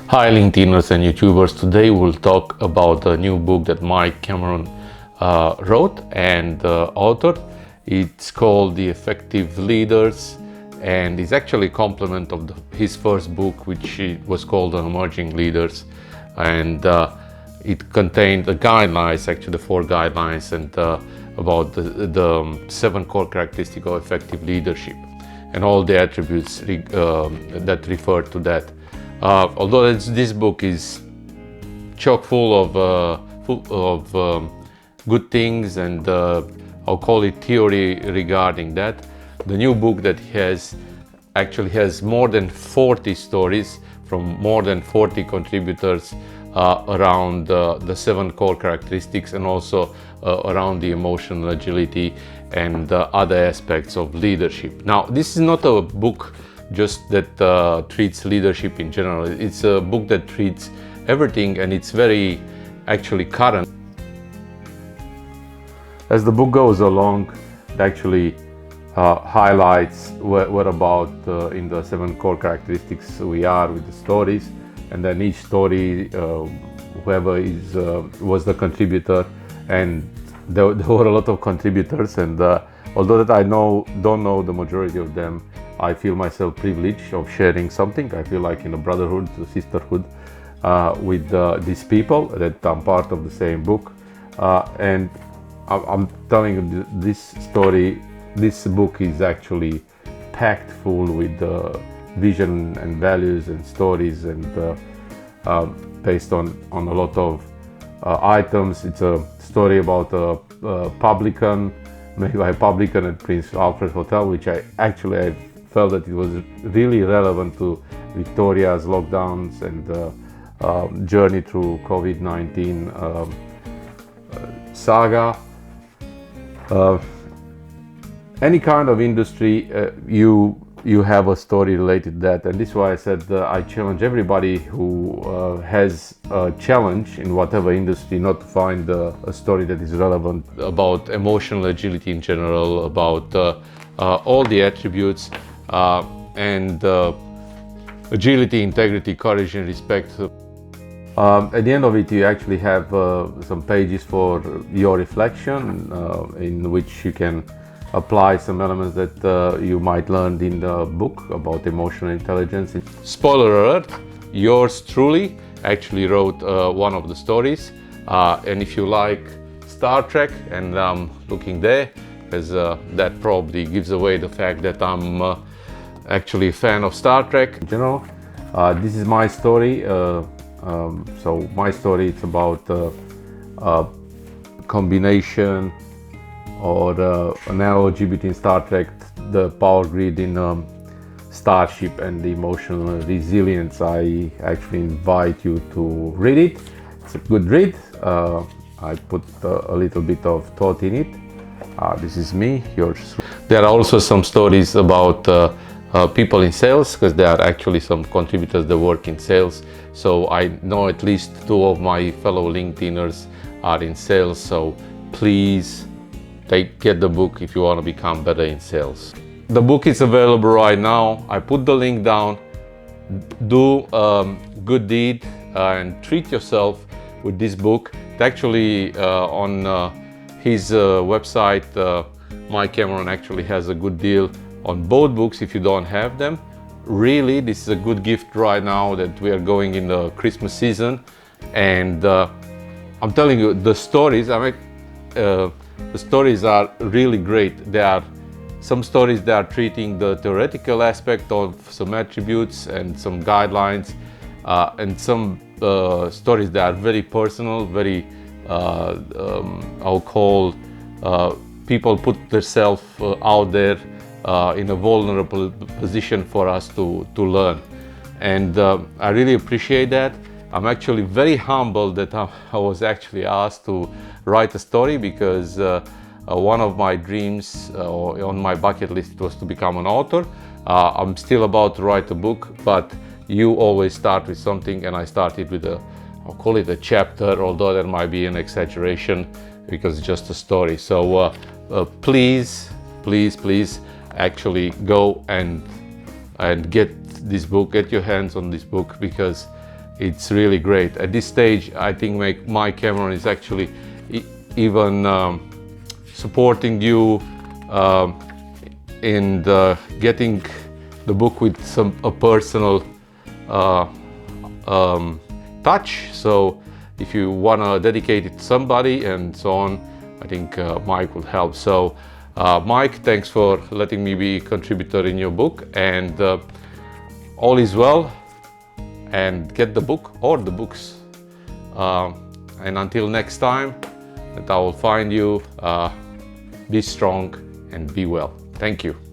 Hi LinkedIners and YouTubers, today we'll talk about a new book that Mike Cameron wrote and authored. It's called The Effective Leaders and is actually a complement of his first book, which was called Emerging Leaders, and it contained the guidelines, actually the 4 guidelines, and about the 7 core characteristics of effective leadership and all the attributes that refer to that. Although this book is chock full of good things and I'll call it theory regarding that, the new book that he has actually has more than 40 stories from more than 40 contributors around the 7 core characteristics, and also around the emotional agility and other aspects of leadership. Now, this is not a book just that treats leadership in general. It's a book that treats everything, and it's very actually current. As the book goes along, it actually highlights what about in the 7 core characteristics we are with the stories, and then each story, whoever was the contributor, and there were a lot of contributors, and although that I don't know the majority of them, I feel myself privileged of sharing something. I feel like in a brotherhood, a sisterhood with these people that I'm part of the same book, and I'm telling you this story. This book is actually packed full with vision and values and stories, and based on a lot of items. It's a story about a publican, made by a publican at Prince Alfred Hotel, which I felt that it was really relevant to Victoria's lockdowns and journey through COVID-19 saga. Any kind of industry, you have a story related to that, and this is why I said I challenge everybody who has a challenge in whatever industry not to find a story that is relevant about emotional agility in general, about all the attributes and agility, integrity, courage and respect. At the end of it, you actually have some pages for your reflection in which you can apply some elements that you might learn in the book about emotional intelligence. Spoiler alert, yours truly actually wrote one of the stories, and if you like Star Trek, and I'm looking there because that probably gives away the fact that I'm actually a fan of Star Trek in general. This is my story. So my story, it's about combination or analogy between Star Trek, the power grid in Starship, and the emotional resilience. I actually invite you to read it. It's a good read. I put a little bit of thought in it. This is me, yours. There are also some stories about people in sales, because there are actually some contributors that work in sales. So I know at least 2 of my fellow LinkedIners are in sales. So please get the book if you want to become better in sales. The book is available right now. I put the link down. Do good deed and treat yourself with this book. It's actually on his website, Mike Cameron actually has a good deal on both books if you don't have them. Really, this is a good gift right now that we are going in the Christmas season, and I'm telling you, the stories, the stories are really great. There are some stories that are treating the theoretical aspect of some attributes and some guidelines, and some stories that are very personal, very I'll call people put themselves out there in a vulnerable position for us to learn, and I really appreciate that. I'm actually very humbled that I was actually asked to write a story, because one of my dreams on my bucket list was to become an author. I'm still about to write a book, but you always start with something, and I started with I'll call it a chapter, although there might be an exaggeration because it's just a story. So please actually go and get this book, get your hands on this book, because it's really great. At this stage, I think Mike Cameron is actually even supporting you in getting the book with a personal touch. So if you want to dedicate it to somebody and so on, I think Mike will help. So Mike, thanks for letting me be a contributor in your book, and all is well, and get the book or the books. And until next time that I will find you, be strong and be well. Thank you.